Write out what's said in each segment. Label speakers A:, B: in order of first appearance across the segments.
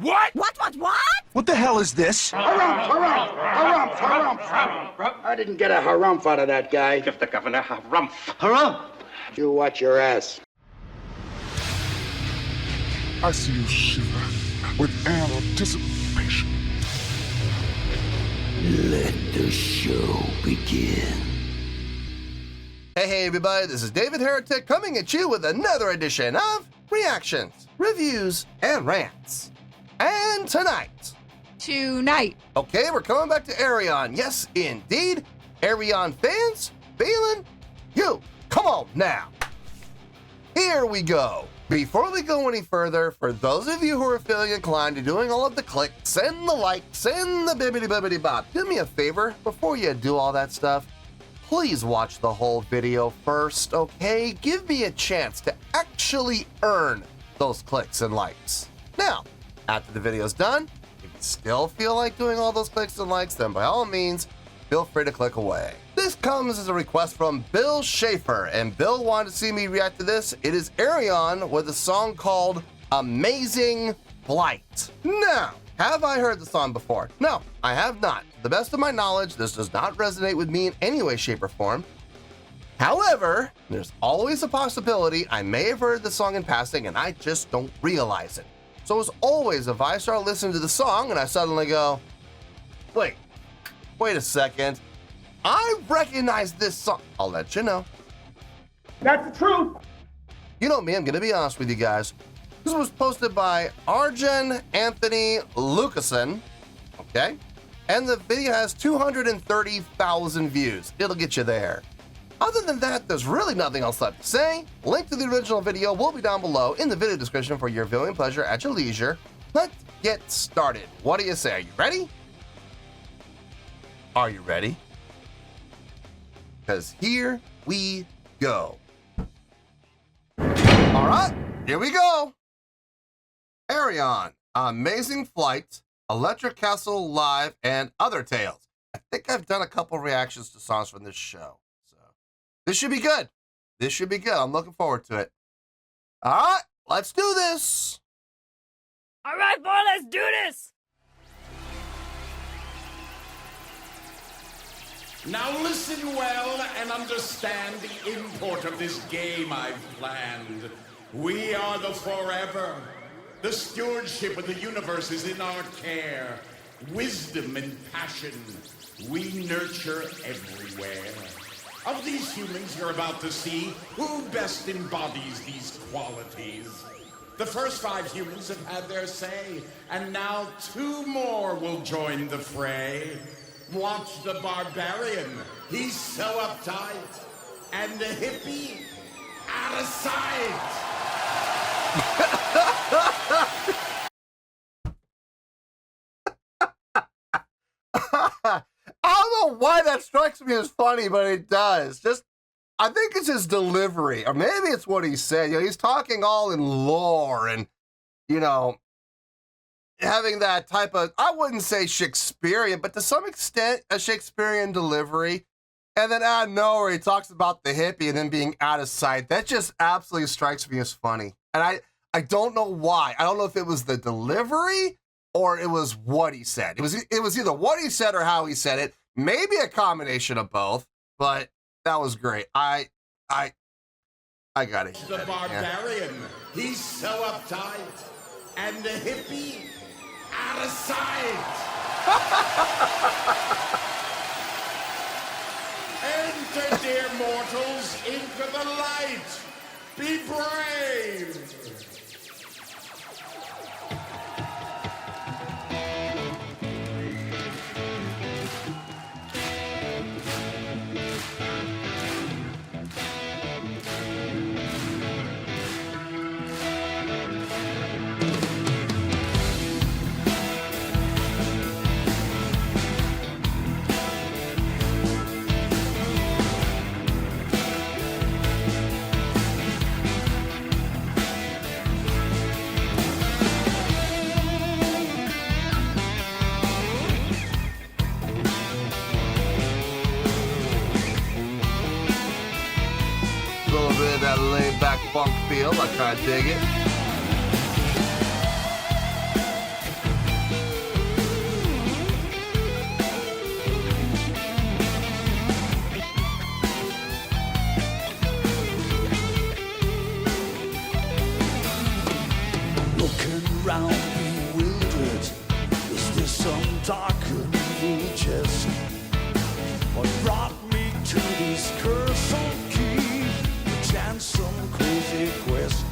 A: What?
B: What?
C: What the hell is this?
D: Harumph. I didn't get a harumph out of that guy.
A: Give the governor harumph.
C: Harumph!
D: You watch your ass.
E: I see you shiver with anticipation.
F: Let the show begin.
G: Hey everybody, this is David Heretic coming at you with another edition of Reactions, Reviews, and Rants. And tonight, okay, we're coming back to Ayreon. Yes, indeed. Ayreon Fans FEELIN YOU. Come on now. Here we go. Before we go any further, for those of you who are feeling inclined to doing all of the clicks and the likes and the bibbidi bop, do me a favor before you do all that stuff. Please watch the whole video first, okay? Give me a chance to actually earn those clicks and likes. Now, after the video's done, if you still feel like doing all those clicks and likes, then by all means, feel free to click away. This comes as a request from Bill Schaefer, and Bill wanted to see me react to this. It is Ayreon with a song called Amazing Flight. Now, have I heard the song before? No, I have not. To the best of my knowledge, this does not resonate with me in any way, shape, or form. However, there's always a possibility I may have heard the song in passing and I just don't realize it. So as always, if I start listening to the song and I suddenly go, wait a second, I recognize this song, I'll let you know.
D: That's the truth.
G: You know me, I'm gonna be honest with you guys. This was posted by Arjun Anthony Lucasen, okay? And the video has 230,000 views. It'll get you there. Other than that, there's really nothing else left to say. Link to the original video will be down below in the video description for your viewing pleasure at your leisure. Let's get started. What do you say? Are you ready? Are you ready? Because here we go. All right, here we go. Ayreon, Amazing Flight, Electric Castle Live, and Other Tales. I think I've done a couple reactions to songs from this show. So this should be good. This should be good. I'm looking forward to it. All right, let's do this.
B: All right, boy, let's do this.
H: Now listen well and understand the import of this game I've planned. We are the forever. The stewardship of the universe is in our care. Wisdom and passion we nurture everywhere. Of these humans you're about to see, who best embodies these qualities? The first 5 humans have had their say, and now 2 more will join the fray. Watch the barbarian, he's so uptight, and the hippie, out of sight.
G: I don't know why that strikes me as funny, but it does. I think it's his delivery, or maybe it's what he said. You know, he's talking all in lore and, you know, having that type of, I wouldn't say Shakespearean, but to some extent a Shakespearean delivery. And then out of nowhere, he talks about the hippie and then being out of sight. That just absolutely strikes me as funny. And I don't know why. I don't know if it was the delivery or it was what he said. It was either what he said or how he said it. Maybe a combination of both, but that was great. I gotta hear
H: the
G: that
H: barbarian, he's so uptight, and the hippie, out of sight. Enter, dear mortals, into the light. Be brave.
G: That laid back funk feel, I kinda dig it.
F: around bewildered. Is this some dark and evil jest? What brought me to this cursed key? A chance, some crazy quest.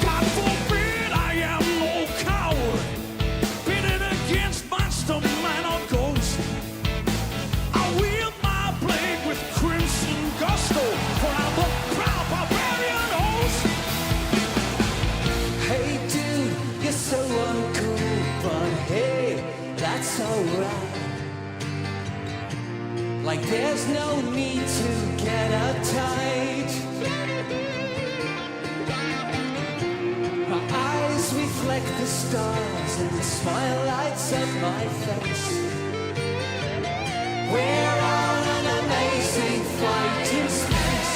F: God forbid I am no coward, pitted against monster, man, or ghost. I wield my blade with crimson gusto, for I'm the proud barbarian host. Hey dude, you're so uncool, but hey, that's alright. Like there's no need to get uptight. My eyes reflect the stars and the smile lights up my face. We're on an amazing flight in space.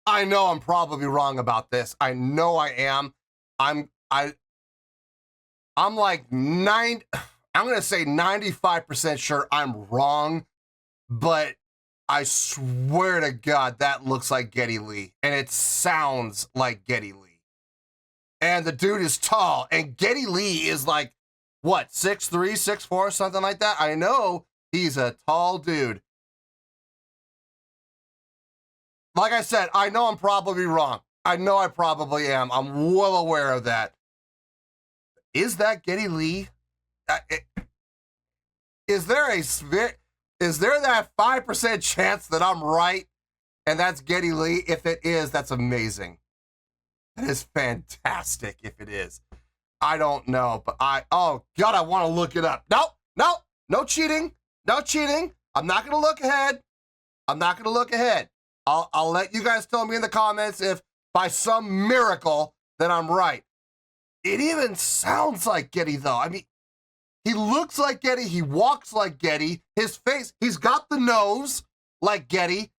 G: I know I'm probably wrong about this. I know I am. I'm like I'm gonna say 95% sure I'm wrong, but I swear to God that looks like Geddy Lee, and it sounds like Geddy Lee. And the dude is tall, and Geddy Lee is like, what, 6'3", 6'4", something like that? I know he's a tall dude. Like I said, I know I'm probably wrong. I know I probably am. I'm well aware of that. Is that Geddy Lee? Is there that 5% chance that I'm right and that's Geddy Lee? If it is, that's amazing. That is fantastic if it is. I don't know, but oh God, I want to look it up. No cheating. No cheating. I'm not going to look ahead. I'll let you guys tell me in the comments if by some miracle that I'm right. It even sounds like Geddy though. I mean, he looks like Geddy. He walks like Geddy. His face, he's got the nose like Geddy.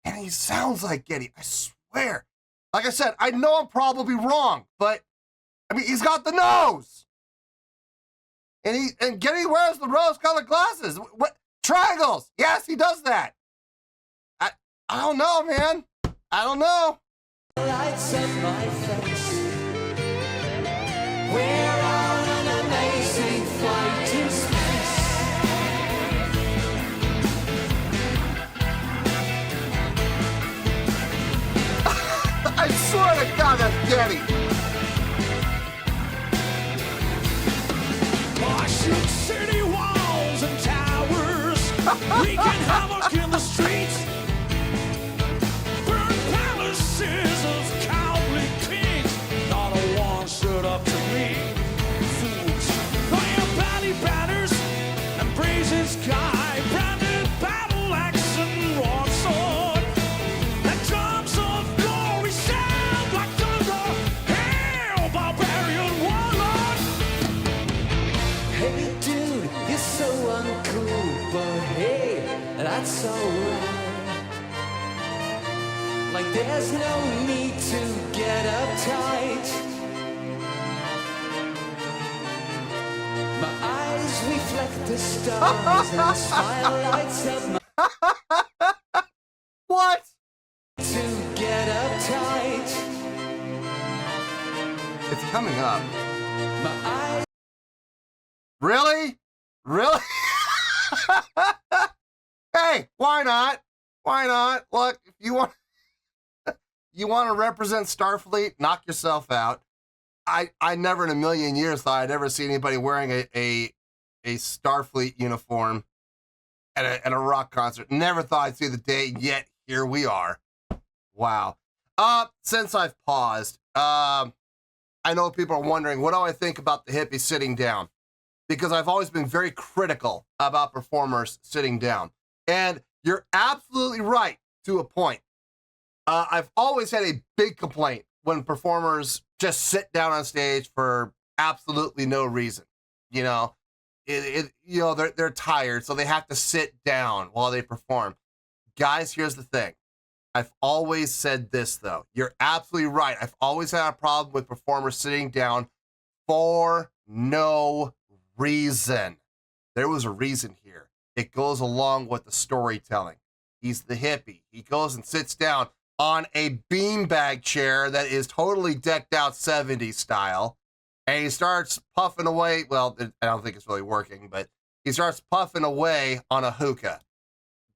G: And he sounds like Geddy. I swear. Like I said, I know I'm probably wrong, but I mean, he's got the nose. And Geddy wears the rose-colored glasses. What? Triangles. Yes, he does that. I don't know, man. I don't know.
F: Lights up my face. We're on an amazing flight to space.
G: I swear to God, that's Geddy.
F: Washington city walls and towers, wreaking havoc in the streets. Burn palaces of cowardly kings. Not a one stood up to me. Fools, fire bally banners and brazen sky, branded battle axe and broadsword. The drums of glory sound like thunder. Hail, barbarian warlord! Hey dude, you're so uncool, but hey, that's alright. Like there's no need to get uptight. My eyes reflect the stars and the smile lights up my
G: What?
F: to get uptight.
G: It's coming up.
F: My eyes.
G: Really? Really? Hey, why not? Why not? Look, if you want to represent Starfleet, knock yourself out. I never in a million years thought I'd ever see anybody wearing a Starfleet uniform at a rock concert. Never thought I'd see the day, yet here we are. Wow. Since I've paused, I know people are wondering, what do I think about the hippie sitting down? Because I've always been very critical about performers sitting down. And you're absolutely right to a point. I've always had a big complaint when performers just sit down on stage for absolutely no reason. You know, they're tired, so they have to sit down while they perform. Guys, here's the thing. I've always said this, though. You're absolutely right. I've always had a problem with performers sitting down for no reason. There was a reason here. It goes along with the storytelling. He's the hippie. He goes and sits down on a beanbag chair that is totally decked out 70s style. And he starts puffing away. Well, I don't think it's really working, but he starts puffing away on a hookah.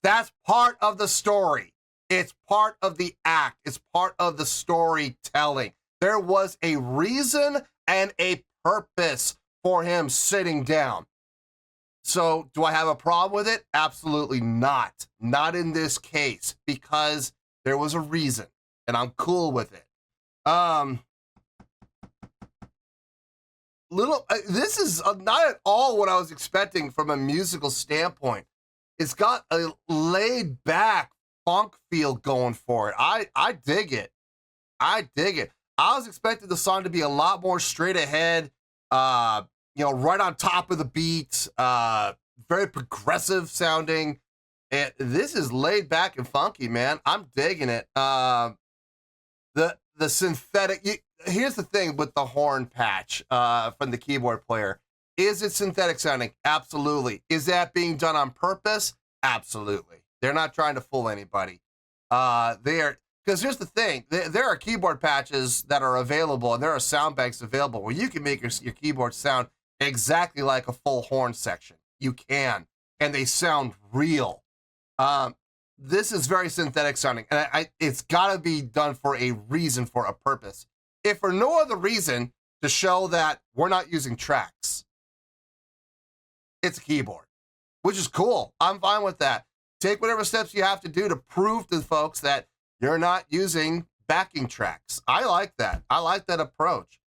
G: That's part of the story. It's part of the act. It's part of the storytelling. There was a reason and a purpose for him sitting down. So do I have a problem with it? Absolutely not. Not in this case, because there was a reason, and I'm cool with it. This is not at all what I was expecting from a musical standpoint. It's got a laid back funk feel going for it. I dig it. I dig it. I was expecting the song to be a lot more straight ahead, right on top of the beat, very progressive sounding. And this is laid back and funky, man. I'm digging it. The synthetic. Here's the thing with the horn patch from the keyboard player. Is it synthetic sounding? Absolutely. Is that being done on purpose? Absolutely. They're not trying to fool anybody. Because here's the thing. There are keyboard patches that are available, and there are sound banks available where you can make your keyboard sound exactly like a full horn section. You can, and they sound real. This is very synthetic sounding, and it's got to be done for a reason, for a purpose. If for no other reason, to show that we're not using tracks. It's a keyboard, which is cool. I'm fine with that. Take whatever steps you have to do to prove to folks that you're not using backing tracks. I like that. I like that approach.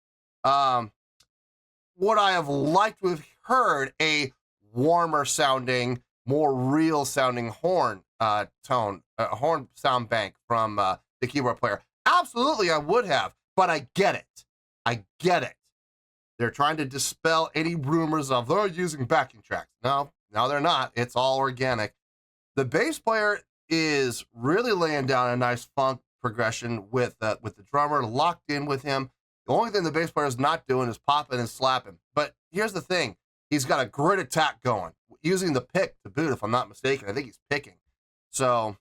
G: What I have liked, we've heard a warmer sounding, more real sounding horn horn sound bank from the keyboard player. Absolutely, I would have, but I get it. I get it. They're trying to dispel any rumors of they're using backing tracks. No, they're not. It's all organic. The bass player is really laying down a nice funk progression with the drummer locked in with him. The only thing the bass player is not doing is popping and slapping. But here's the thing. He's got a great attack going, using the pick to boot, if I'm not mistaken. I think he's picking. So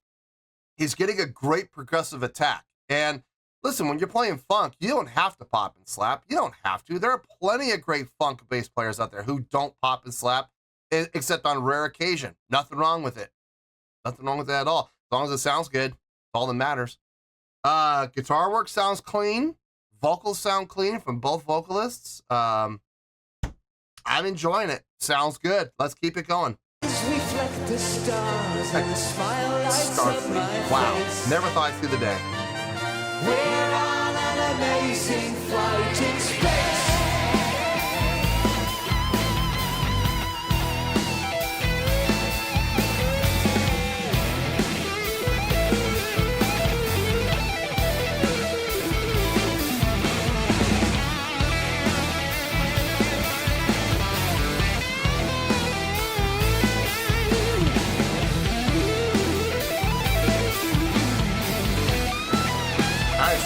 G: he's getting a great progressive attack. And listen, when you're playing funk, you don't have to pop and slap. You don't have to. There are plenty of great funk bass players out there who don't pop and slap, except on rare occasion. Nothing wrong with it. Nothing wrong with that at all. As long as it sounds good, that's all that matters. Guitar work sounds clean. Vocals sound clean from both vocalists. I'm enjoying it. Sounds good. Let's keep it going.
F: Reflect the stars and the smile lights up my
G: Wow.
F: face.
G: Never thought I'd see the day.
F: We're on an amazing flight in space.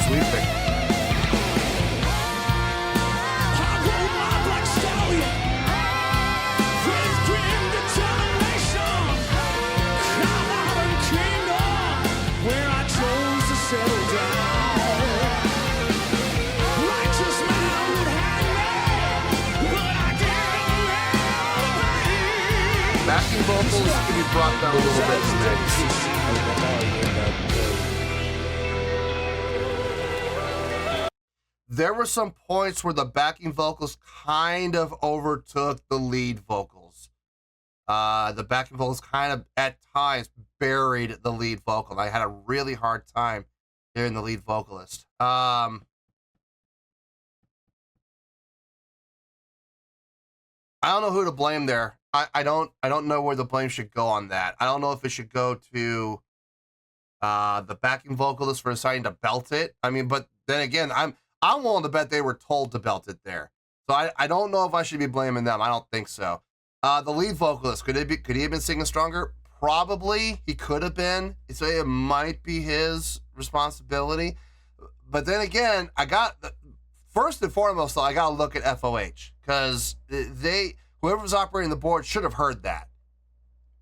G: Sweeping.
F: I rode my black stallion with grim determination. Come out and kingdom where I chose to settle down. Righteous man would hang me, but I didn't.
G: Backing vocals can be brought down a little bit today. There were some points where the backing vocals kind of overtook the lead vocals. The backing vocals kind of, at times, buried the lead vocal. I had a really hard time hearing the lead vocalist. I don't know who to blame there. I don't know where the blame should go on that. I don't know if it should go to the backing vocalist for deciding to belt it. I mean, but then again, I'm willing to bet they were told to belt it there. So I don't know if I should be blaming them. I don't think so. The lead vocalist, could he have been singing stronger? Probably. He could have been. So it might be his responsibility. But then again, first and foremost, though, I got to look at FOH, because whoever was operating the board should have heard that.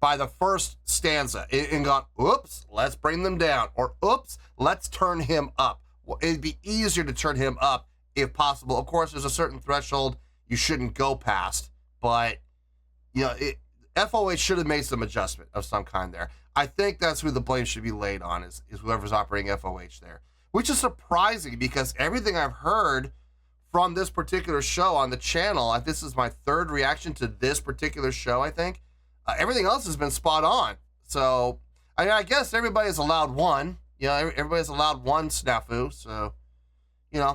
G: by the first stanza and gone, oops, let's bring them down, or oops, let's turn him up. Well, it'd be easier to turn him up if possible. Of course, there's a certain threshold you shouldn't go past, but FOH should have made some adjustment of some kind there. I think that's who the blame should be laid on, is whoever's operating FOH there, which is surprising because everything I've heard from this particular show on the channel, this is my third reaction to this particular show, I think. Everything else has been spot on. So, I guess everybody's allowed one. Everybody's allowed one snafu. So,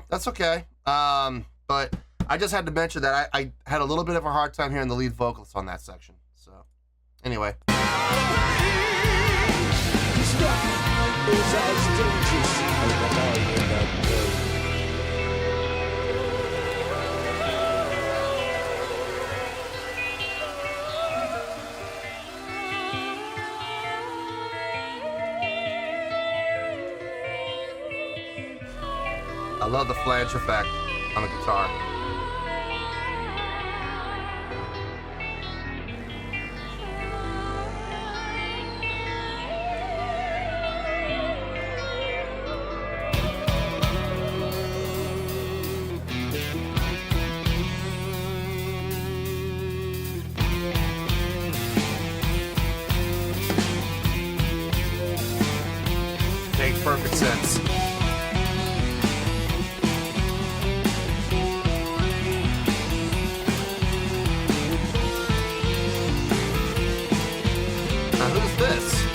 G: that's okay. But I just had to mention that I had a little bit of a hard time hearing the lead vocalist on that section. So, anyway. I love the flange effect on the guitar. Makes perfect sense. This.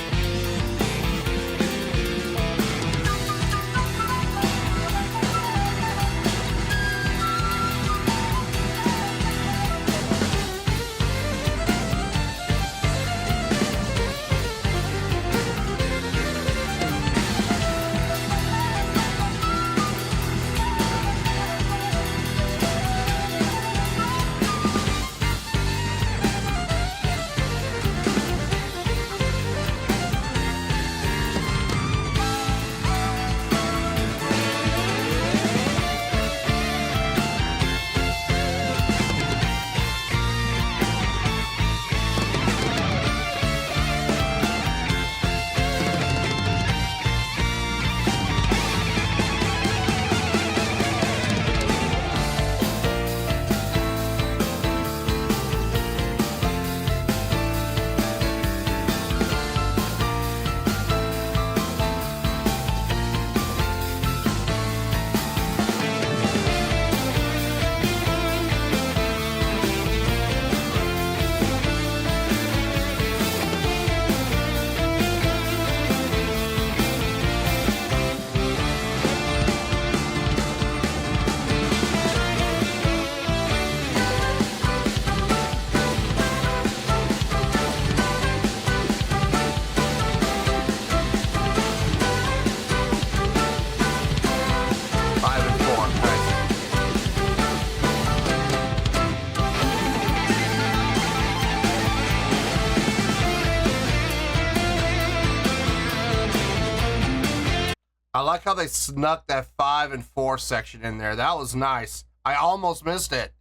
G: I like how they snuck that 5 and 4 section in there. That was nice. I almost missed it.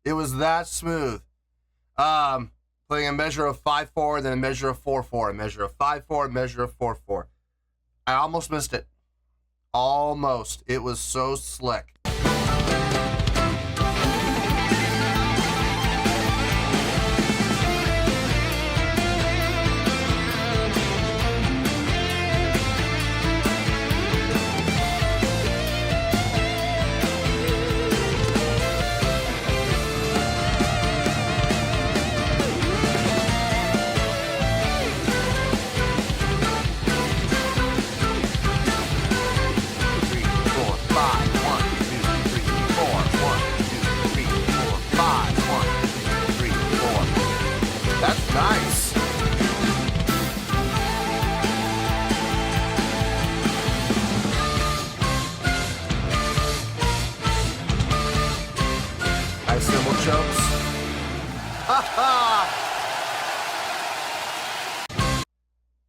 G: It was that smooth. Playing a measure of 5/4, then a measure of 4/4, a measure of 5/4, a measure of 4/4. I almost missed it. Almost. It was so slick. Nice. Nice cymbal chokes.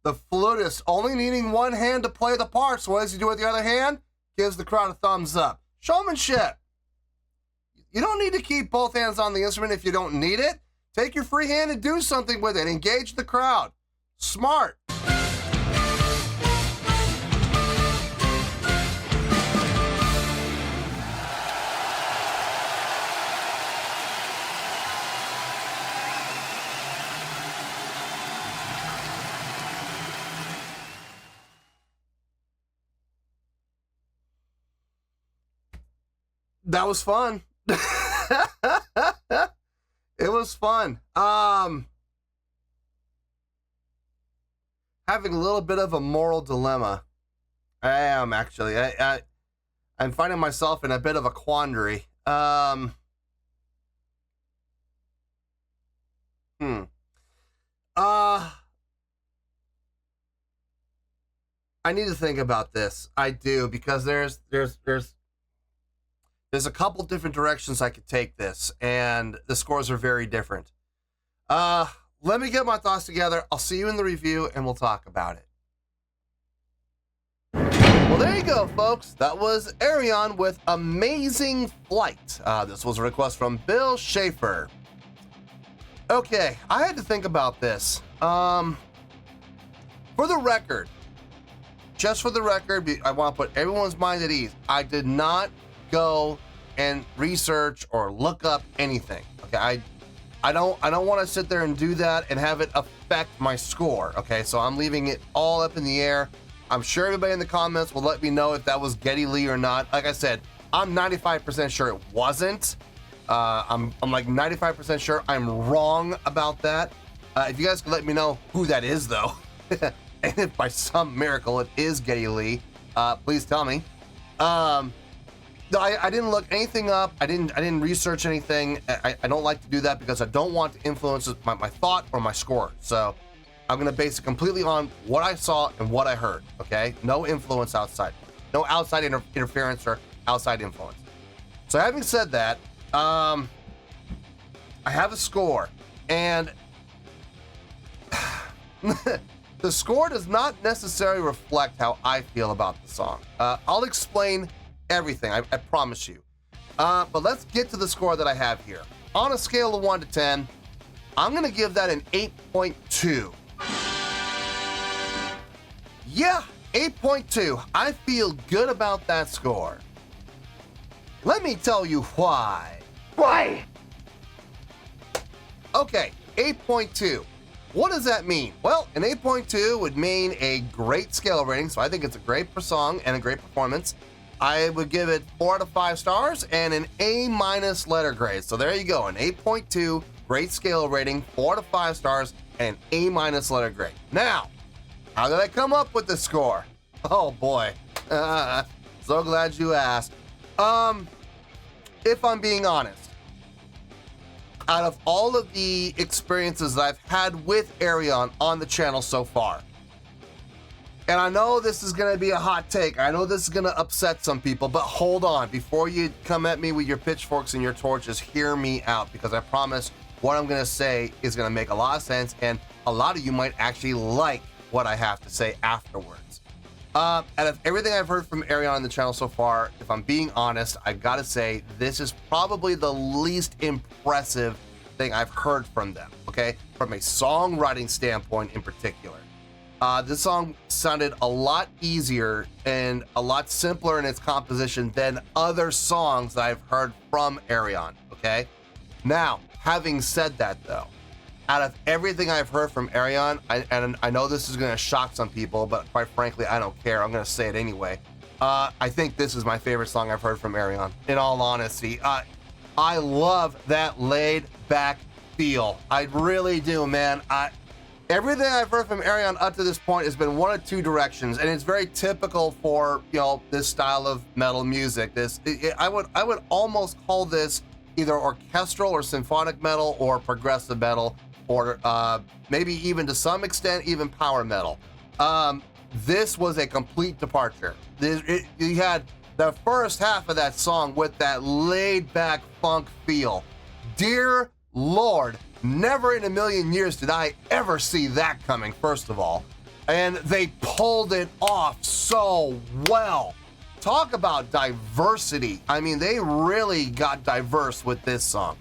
G: The flutist only needing one hand to play the part, so what does he do with the other hand? Gives the crowd a thumbs up. Showmanship. You don't need to keep both hands on the instrument if you don't need it. Take your free hand and do something with it. Engage the crowd. Smart. That was fun. It was fun. Having a little bit of a moral dilemma. I am actually. I'm finding myself in a bit of a quandary. I need to think about this. I do, because there's a couple different directions I could take this, and the scores are very different. Let me get my thoughts together. I'll see you in the review, and we'll talk about it. Well, there you go, folks. That was Ayreon with Amazing Flight. This was a request from Bill Schaefer. Okay, I had to think about this. For the record, just for the record, I want to put everyone's mind at ease. I did not go and research or look up anything. Okay, I don't want to sit there and do that and have it affect my score. Okay, so I'm leaving it all up in the air. I'm sure everybody in the comments will let me know if that was Geddy Lee or not. Like I said, I'm 95% sure it wasn't. I'm like 95% sure I'm wrong about that. If you guys could let me know who that is, though, and if by some miracle it is Geddy Lee, please tell me. No, I didn't look anything up. I didn't research anything. I don't like to do that because I don't want to influence my thought or my score. So I'm going to base it completely on what I saw and what I heard, okay? No influence outside. No outside interference or outside influence. So having said that, I have a score, and the score does not necessarily reflect how I feel about the song. I'll explain everything, I promise you. But let's get to the score that I have here. On a scale of 1 to 10, I'm going to give that an 8.2. Yeah, 8.2. I feel good about that score. Let me tell you why.
D: Why?
G: Okay, 8.2. What does that mean? Well, an 8.2 would mean a great scale rating, so I think it's a great song and a great performance. I would give it 4 out of 5 stars and an A- letter grade. So there you go, an 8.2, great scale rating, 4 out of 5 stars, and A- letter grade. Now, how did I come up with this score? Oh boy, so glad you asked. If I'm being honest, out of all of the experiences that I've had with Ayreon on the channel so far, and I know this is going to be a hot take, I know this is going to upset some people, but hold on, before you come at me with your pitchforks and your torches, hear me out, because I promise what I'm going to say is going to make a lot of sense, and a lot of you might actually like what I have to say afterwards. Out of everything I've heard from Ayreon on the channel so far, if I'm being honest, I've got to say this is probably the least impressive thing I've heard from them, okay? From a songwriting standpoint in particular. This song sounded a lot easier and a lot simpler in its composition than other songs that I've heard from Ayreon, okay? Now, having said that though, out of everything I've heard from Ayreon, and I know this is going to shock some people, but quite frankly, I don't care. I'm going to say it anyway. I think this is my favorite song I've heard from Ayreon, in all honesty. I love that laid back feel. I really do, man. Everything I've heard from Ayreon up to this point has been one of two directions, and it's very typical for, you know, this style of metal music. I would almost call this either orchestral or symphonic metal or progressive metal, or maybe even to some extent even power metal. This was a complete departure. You had the first half of that song with that laid back funk feel. Dear Lord, never in a million years did I ever see that coming, first of all. And they pulled it off so well. Talk about diversity. I mean, they really got diverse with this song.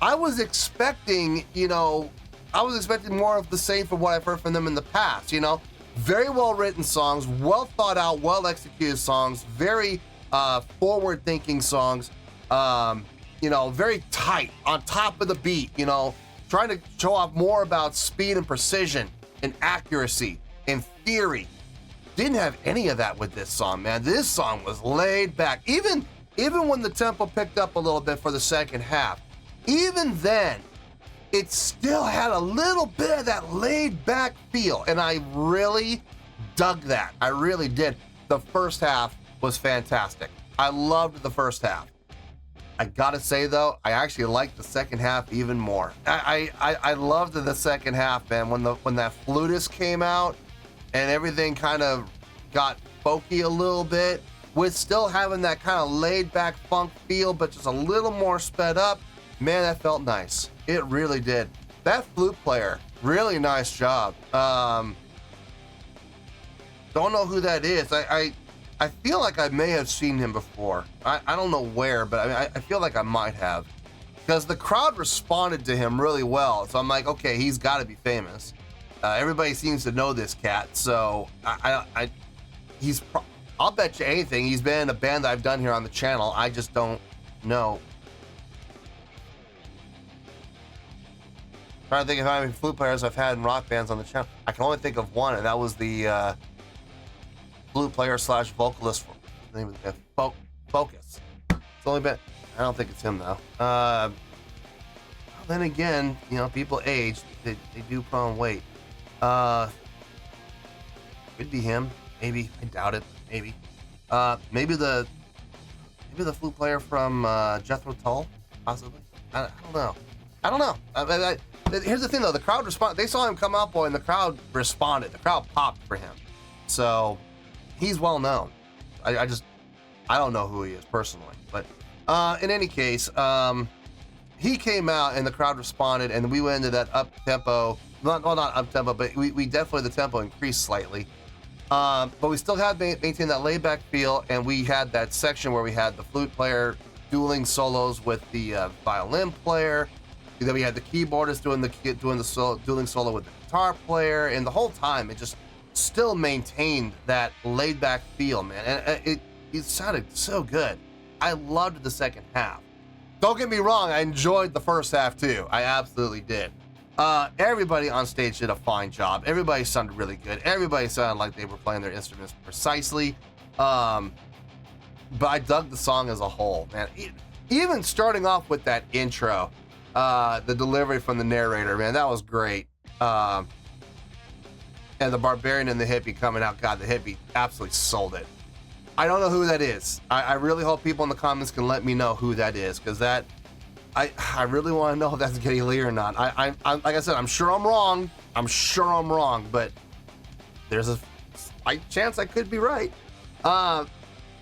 G: I was expecting, you know, I was expecting more of the same from what I've heard from them in the past, you know? Very well written songs, well thought out, well executed songs, very forward thinking songs, you know, very tight, on top of the beat, you know, trying to show off more about speed and precision and accuracy and theory. Didn't have any of that with this song, man. This song was laid back. Even when the tempo picked up a little bit for the second half, even then, it still had a little bit of that laid back feel, and I really dug that. I really did. The first half was fantastic. I loved the first half. I gotta say though, I actually liked the second half even more. I loved the second half, man. When that flutist came out and everything kind of got folky a little bit, with still having that kind of laid back funk feel, but just a little more sped up. Man, that felt nice. It really did. That flute player, really nice job. Don't know who that is. I feel like I may have seen him before. I don't know where, but I mean, I feel like I might have. Because the crowd responded to him really well. So I'm like, okay, he's got to be famous. Everybody seems to know this cat. So I'll bet you anything. He's been in a band that I've done here on the channel. I just don't know. Trying to think of how many flute players I've had in rock bands on the channel. I can only think of one, and that was the flute player / vocalist for the name of the band, Focus. It's only been, I don't think it's him though. Then again, you know, people age, they do put on weight. Could be him, maybe. I doubt it, maybe. Maybe the flute player from Jethro Tull, possibly. I don't know. Here's the thing though, the crowd responded. They saw him come out, boy, and the crowd responded. The crowd popped for him. So he's well known. I don't know who he is personally, but in any case, he came out and the crowd responded, and we went into that up tempo. Not up tempo, but we definitely, the tempo increased slightly. But we still had maintained that laid back feel, and we had that section where we had the flute player dueling solos with the violin player. Then we had the keyboardist doing the dueling solo with the guitar player, and the whole time it just still maintained that laid back feel, man. And it sounded so good. I loved the second half. Don't get me wrong, I enjoyed the first half too. I absolutely did. Everybody on stage did a fine job. Everybody sounded really good. Everybody sounded like they were playing their instruments precisely. But I dug the song as a whole, man. Even starting off with that intro, the delivery from the narrator, man, that was great. And the barbarian and the hippie coming out, God, the hippie absolutely sold it. I don't know who that is. I really hope people in the comments can let me know who that is, because that, I really want to know if that's Geddy Lee or not. I like I said, I'm sure I'm wrong. But there's a slight chance I could be right.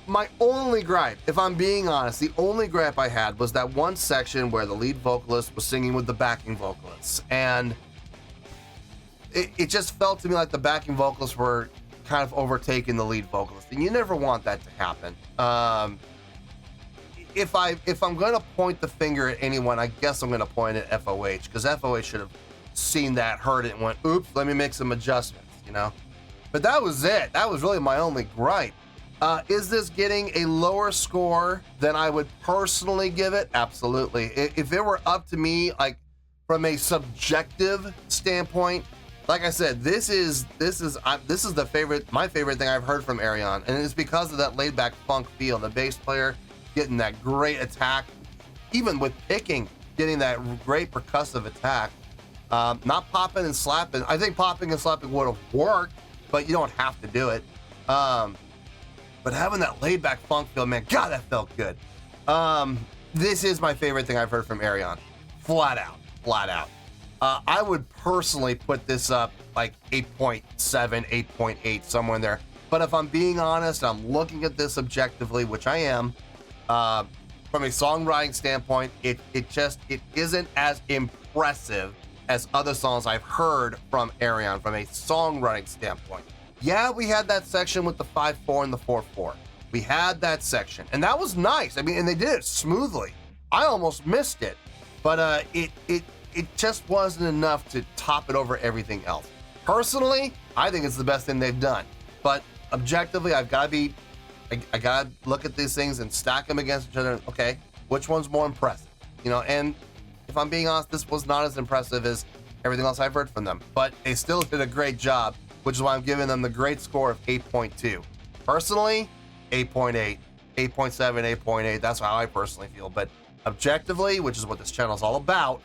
G: My only gripe, if I'm being honest, the only gripe I had was that one section where the lead vocalist was singing with the backing vocalists, and it just felt to me like the backing vocalists were kind of overtaking the lead vocalist, and you never want that to happen. If I'm going to point the finger at anyone, I guess I'm going to point at FOH, because FOH should have seen that, heard it, and went, oops, let me make some adjustments, you know? But that was it. That was really my only gripe. Is this getting a lower score than I would personally give it? Absolutely. If it were up to me, like from a subjective standpoint, like I said, this is my favorite thing I've heard from Ayreon, and it's because of that laid back funk feel. The bass player getting that great attack, even with picking, getting that great percussive attack. Not popping and slapping. I think popping and slapping would have worked, but you don't have to do it. But having that laid back funk feel, man, God, that felt good. This is my favorite thing I've heard from Ayreon. Flat out. I would personally put this up like 8.7, 8.8, somewhere in there. But if I'm being honest, I'm looking at this objectively, which I am. From a songwriting standpoint, it isn't as impressive as other songs I've heard from Ayreon from a songwriting standpoint. Yeah, we had that section with the 5/4 and the 4/4. We had that section, and that was nice. I mean, and they did it smoothly. I almost missed it, but it it just wasn't enough to top it over everything else. Personally, I think it's the best thing they've done. But objectively, I gotta look at these things and stack them against each other. Okay, which one's more impressive? You know, and if I'm being honest, this was not as impressive as everything else I've heard from them. But they still did a great job, which is why I'm giving them the great score of 8.2. Personally, 8.8, 8.7, 8.8. That's how I personally feel. But objectively, which is what this channel is all about,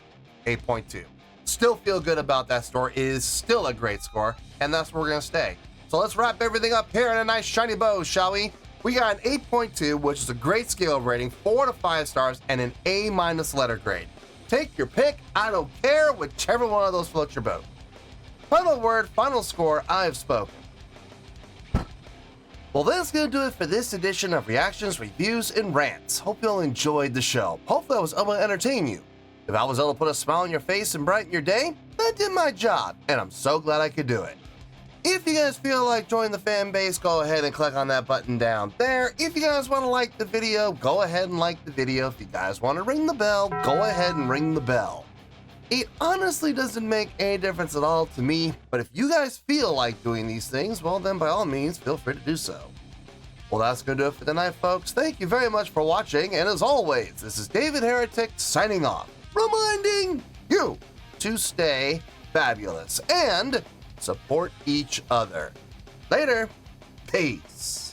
G: 8.2. Still feel good about that score. It is still a great score, and that's where we're gonna stay. So let's wrap everything up here in a nice shiny bow, shall we? We got an 8.2, which is a great scale rating, 4 to 5 stars, and an A- letter grade. Take your pick. I don't care, whichever one of those floats your boat. Final word, final score, I've spoken. Well, that's going to do it for this edition of Reactions, Reviews, and Rants. Hope you all enjoyed the show. Hopefully I was able to entertain you. If I was able to put a smile on your face and brighten your day, that did my job, and I'm so glad I could do it. If you guys feel like joining the fan base, go ahead and click on that button down there. If you guys want to like the video, go ahead and like the video. If you guys want to ring the bell, go ahead and ring the bell. It honestly doesn't make any difference at all to me, but if you guys feel like doing these things, well then by all means, feel free to do so. Well, that's going to do it for tonight, folks. Thank you very much for watching, and as always, this is David Heretic signing off, reminding you to stay fabulous and support each other. Later. Peace.